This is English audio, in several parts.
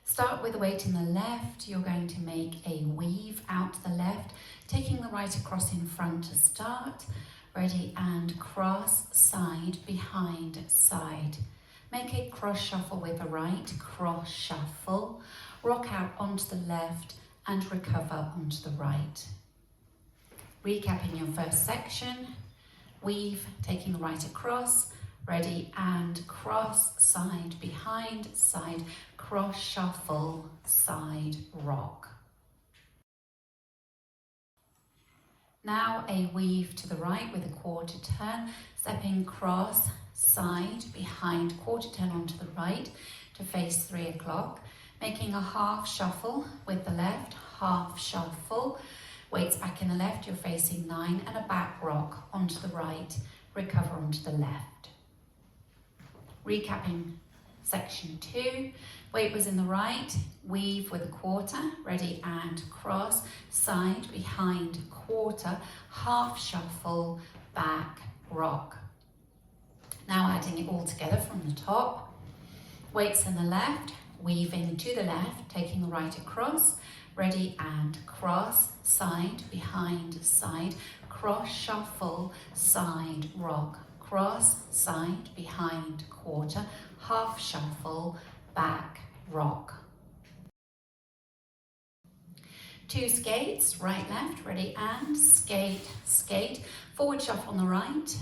Start with the weight in the left. You're going to make a weave out to the left, taking the right across in front to start. Ready, and cross, side, behind, side. Make a cross shuffle with the right, cross shuffle. Rock out onto the left and recover onto the right. Recapping your first section, weave, taking the right across. Ready, and cross, side, behind, side, cross shuffle, side, rock. Now a weave to the right with a quarter turn, stepping cross, side, behind, quarter turn onto the right to face 3 o'clock, making a half shuffle with the left, half shuffle, weights back in the left, you're facing 9, and a back rock onto the right, recover onto the left. Recapping section 2, weight was in the right, weave with a quarter, ready, and cross, side, behind, quarter, half shuffle, back, rock. Now adding it all together from the top, weights in the left, weaving to the left, taking the right across, ready, and cross, side, behind, side, cross, shuffle, side, rock, cross, side, behind, quarter, half shuffle, back, rock. 2 skates, right, left, ready, and skate, skate, forward shuffle on the right,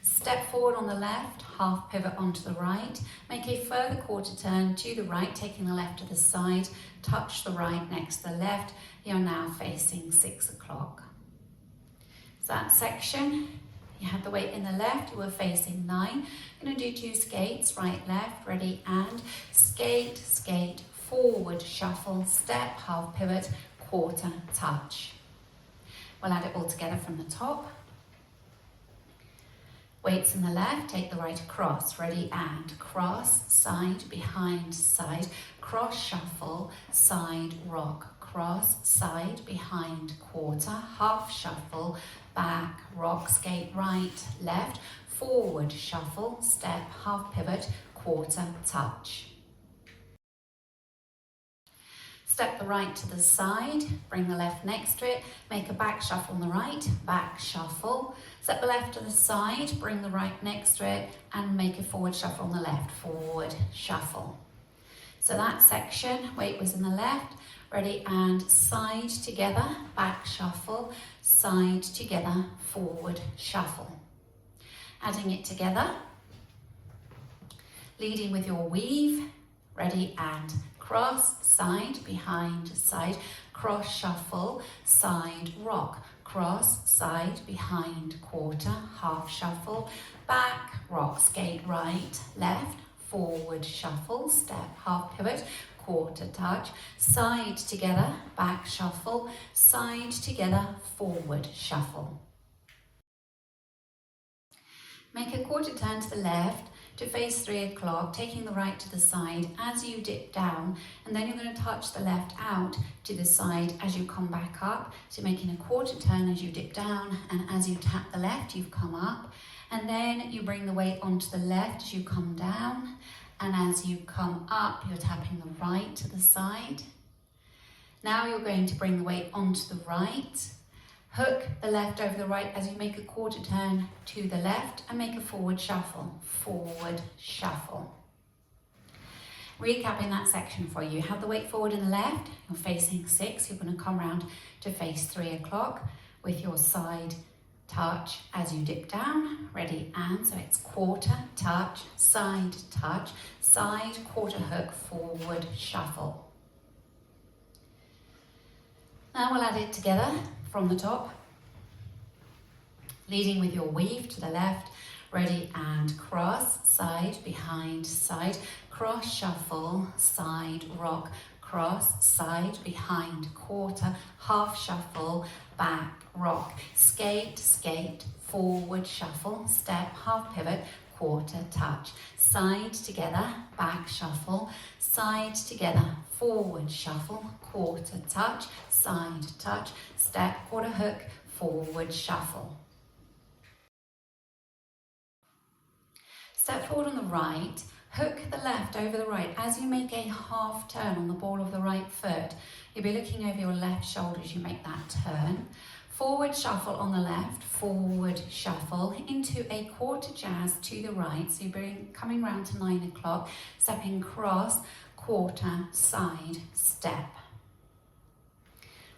step forward on the left, half pivot onto the right, make a further quarter turn to the right, taking the left to the side, touch the right next to the left, you're now facing 6 o'clock. So that section, you had the weight in the left, you were facing 9. You're going to do 2 skates, right, left, ready, and skate, skate, forward, shuffle, step, half pivot, quarter, touch. We'll add it all together from the top. Weights in the left, take the right across, ready, and cross, side, behind, side, cross, shuffle, side, rock, cross, side, behind, quarter, half shuffle, back, rock, skate, right, left, forward, shuffle, step, half pivot, quarter, touch. Step the right to the side, bring the left next to it, make a back shuffle on the right, back shuffle. Step the left to the side, bring the right next to it, and make a forward shuffle on the left, forward shuffle. So that section, weight was in the left, ready, and side together, back shuffle, side together, forward shuffle. Adding it together, leading with your weave, ready, and cross, side, behind, side, cross, shuffle, side, rock, cross, side, behind, quarter, half shuffle, back, rock, skate, right, left, forward, shuffle, step, half pivot, quarter, touch, side together, back shuffle, side together, forward shuffle. Make a quarter turn to the left to face 3 o'clock, taking the right to the side as you dip down, and then you're going to touch the left out to the side as you come back up. So making a quarter turn as you dip down, and as you tap the left, you've come up, and then you bring the weight onto the left as you come down, and as you come up, you're tapping the right to the side. Now you're going to bring the weight onto the right, hook the left over the right as you make a quarter turn to the left, and make a forward shuffle, forward shuffle. Recapping that section for you, have the weight forward in the left, you're facing 6, you're going to come round to face 3 o'clock with your side touch as you dip down, ready, and so it's quarter, touch, side, quarter hook, forward shuffle. Now we'll add it together from the top, leading with your weave to the left, ready, and cross, side, behind, side, cross, shuffle, side, rock, cross, side, behind, quarter, half shuffle, back, rock, skate, skate, forward shuffle, step, half pivot, quarter, touch, side together, back shuffle, side together, forward shuffle, quarter, touch, side, touch, step, quarter hook, forward shuffle. Step forward on the right, Hook the left over the right. As you make a half turn on the ball of the right foot, you'll be looking over your left shoulder as you make that turn. Forward shuffle on the left, forward shuffle into a quarter jazz to the right. So you're coming round to 9 o'clock, stepping cross, quarter, side, step.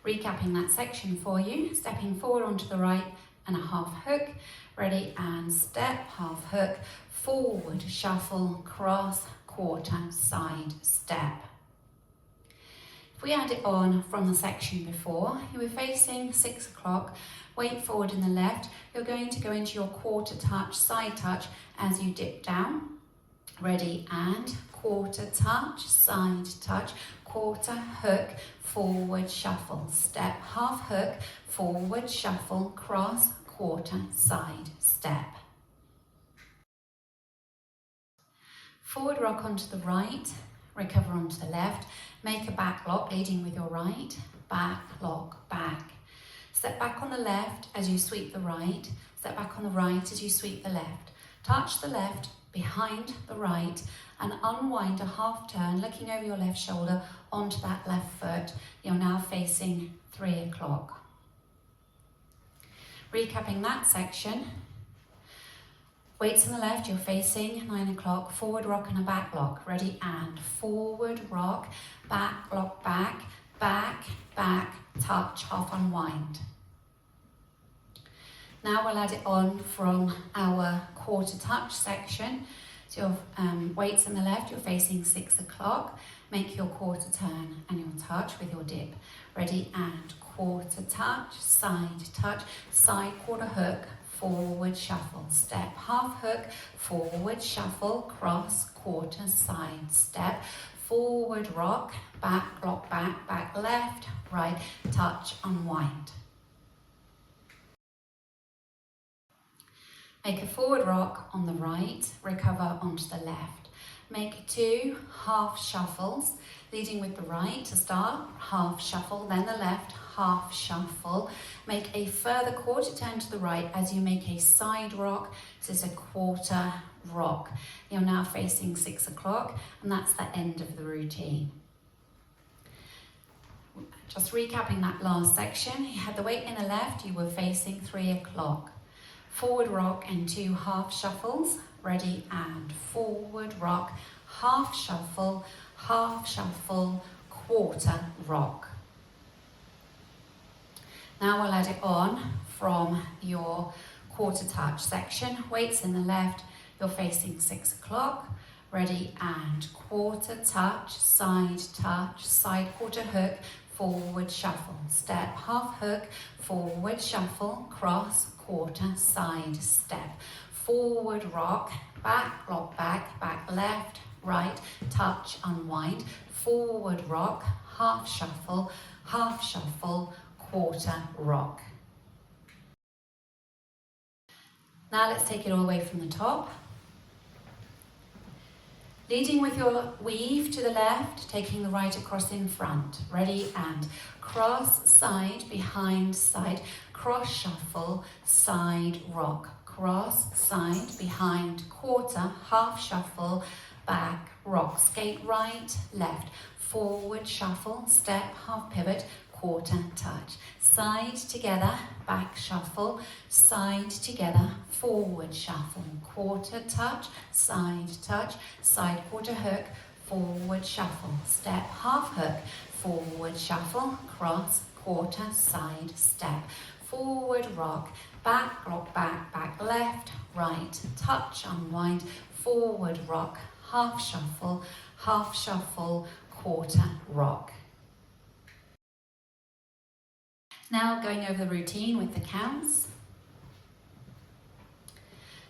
Recapping that section for you, stepping forward onto the right and a half hook, ready and step, half hook, forward shuffle, cross, quarter, side, step. If we add it on from the section before, you were facing 6 o'clock, weight forward in the left, you're going to go into your quarter touch, side touch as you dip down. Ready and quarter touch, side touch, quarter hook, forward shuffle, step, half hook, forward shuffle, cross, quarter, side, step. Forward rock onto the right, recover onto the left, make a back lock leading with your right, back lock, back. Step back on the left as you sweep the right, step back on the right as you sweep the left. Touch the left behind the right and unwind a half turn, looking over your left shoulder onto that left foot. You're now facing 3 o'clock. Recapping that section. Weights on the left, you're facing 9 o'clock, forward rock and a back lock. Ready and forward rock, back lock, back, back, back, touch, half unwind. Now we'll add it on from our quarter touch section. So your weights on the left, you're facing 6 o'clock. Make your quarter turn and you'll touch with your dip. Ready and quarter touch, side quarter hook, forward shuffle, step, half hook, forward shuffle, cross, quarter, side, step, forward rock, back lock, back left, right, touch, unwind. Make a forward rock on the right, recover onto the left. Make 2 half shuffles, leading with the right to start, half shuffle, then the left, half shuffle. Make a further quarter turn to the right as you make a side rock. This is a quarter rock. You're now facing 6 o'clock and that's the end of the routine. Just recapping that last section, you had the weight in the left, you were facing 3 o'clock. Forward rock and 2 half shuffles, ready and forward rock, half shuffle, quarter rock. Now we'll add it on from your quarter touch section. Weights in the left, you're facing 6 o'clock, ready and quarter touch, side quarter hook, forward shuffle, step, half hook, forward shuffle, cross, quarter, side, step, forward rock, back lock, back left, right, touch, unwind, forward rock, half shuffle, quarter rock. Now let's take it all the way from the top. Leading with your weave to the left, taking the right across in front. Ready and cross, side, behind, side, cross shuffle, side rock, cross, side, behind, quarter, half shuffle, back rock, skate right, left, forward shuffle, step, half pivot, quarter touch, side together, back shuffle, side together, forward shuffle, quarter touch, side quarter hook, forward shuffle, step, half hook, forward shuffle, cross, quarter, side, step, forward rock, back lock, back left, right, touch, unwind, forward rock, half shuffle, quarter rock. Now going over the routine with the counts.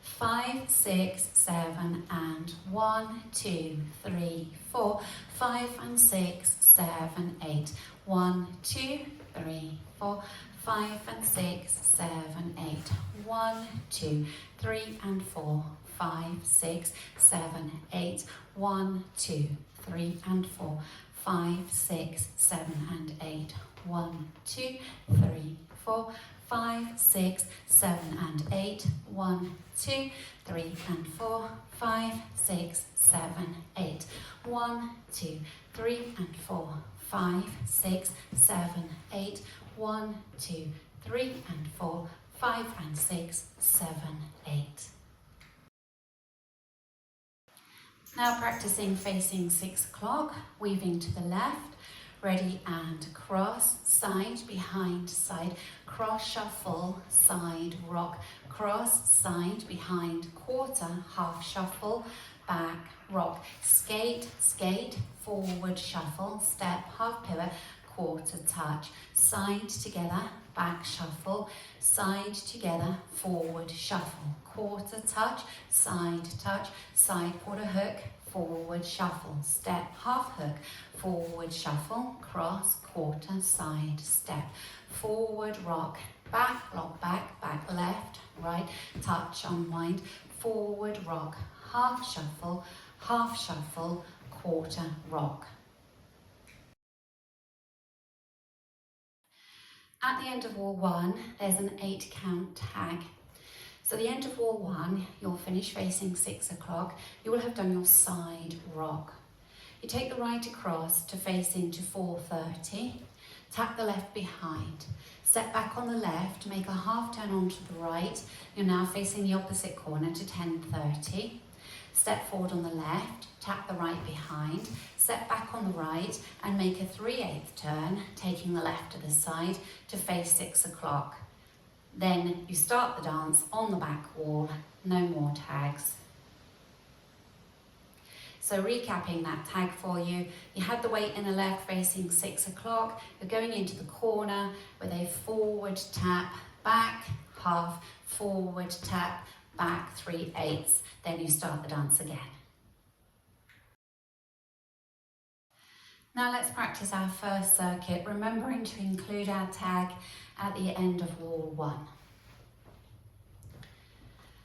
5, 6, 7, and 1, 2, 3, 4, 5 and 6, 7, 8, 1, 2, 3, 4, 5 and 6, 7, 8, 1, 2, 3 and 4, 5, 6, 7, 8, 1, 2, 3 and 4, 5, 6, 7 and 8, 1, 2, 3, 4, 5, 6, 7 and 8. 1, 2, 3 and 4, 5, 6, 7, 8. 1, 2, 3 and 4, 5, 6, 7, 8. 1, 2, 3 and 4, 5 and 6, 7, 8. Now practicing facing 6 o'clock, weaving to the left, ready and cross, side, behind, side, cross, shuffle, side, rock, cross, side, behind, quarter, half shuffle, back, rock, skate, skate, forward, shuffle, step, half pivot, quarter touch, side together, back shuffle, side together, forward shuffle, quarter touch, side quarter hook, forward shuffle, step, half hook, forward shuffle, cross, quarter, side, step, forward rock, back, lock, back left, right, touch, unwind, forward rock, half shuffle, quarter rock. At the end of wall 1, there's an 8 count tag. So at the end of wall 1, you'll finish facing 6 o'clock. You will have done your side rock. You take the right across to face into 4:30. Tap the left behind. Step back on the left, make a half turn onto the right. You're now facing the opposite corner to 10:30. Step forward on the left, tap the right behind, step back on the right and make a 3/8 turn, taking the left to the side to face 6 o'clock. Then you start the dance on the back wall, no more tags. So recapping that tag for you, you had the weight in the left facing 6 o'clock, you're going into the corner with a forward tap, back, half, forward tap, back 3/8. Then you start the dance again. Now let's practice our first circuit, remembering to include our tag at the end of wall 1.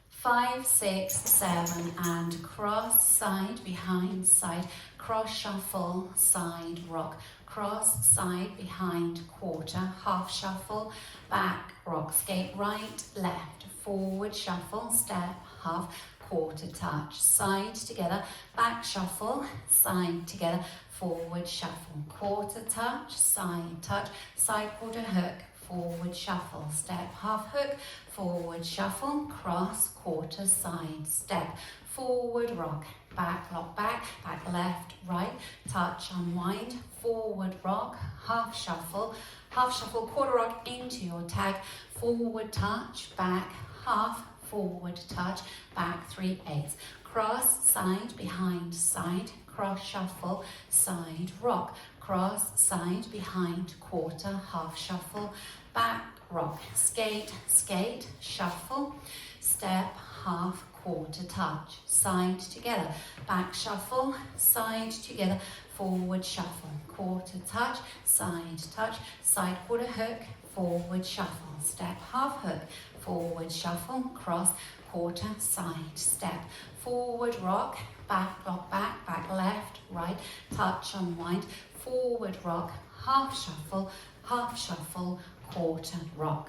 5, 6, 7 and cross, side, behind, side, cross, shuffle, side, rock, cross, side, behind, quarter, half shuffle, back, rock, skate, right, left, forward, shuffle, step, half, quarter touch, side together, back shuffle, side together, forward shuffle, quarter touch, side quarter hook, forward shuffle, step, half hook, forward shuffle, cross, quarter, side, step, forward rock, back, lock, back left, right, touch, unwind, forward rock, half shuffle, quarter rock into your tag, forward touch, back, half, forward touch, back 3/8, cross, side, behind, side, cross, shuffle, side, rock, cross, side, behind, quarter, half shuffle, back, rock, skate, skate, shuffle, step, half, quarter touch, side together, back shuffle, side together, forward shuffle, quarter touch, side quarter hook, forward shuffle, step, half hook, forward shuffle, cross, quarter, side, step, forward rock, back, lock, back left, right, touch, unwind, forward rock, half shuffle, quarter rock.